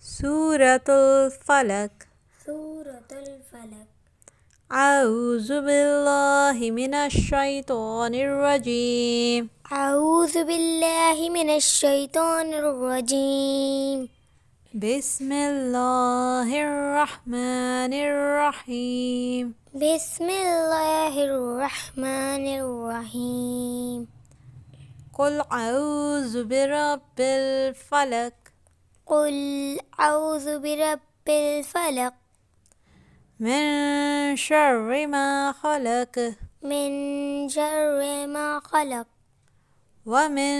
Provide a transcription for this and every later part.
سورة الفلق. سورة الفلق. أعوذ بالله من الشيطان الرجيم. أعوذ بالله من الشيطان الرجيم. بسم الله الرحمن الرحيم. بسم الله الرحمن الرحيم. قل أعوذ برب الفلق. قل أعوذ برب الفلق. من شر ما خلق. من شر ما خلق. ومن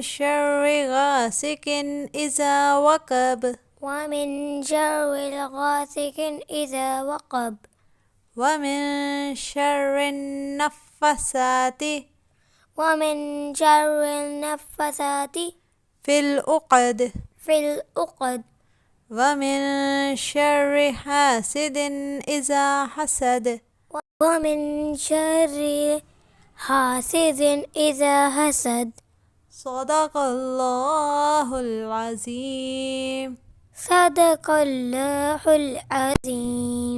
شر غاسق إذا وقب. ومن شر الغاسق إذا وقب. ومن شر النفثات ومن شر النفثات في العقد. ومن شر حاسد إذا حسد. ومن شر حاسد إذا حسد. صدق الله العظيم. صدق الله العظيم.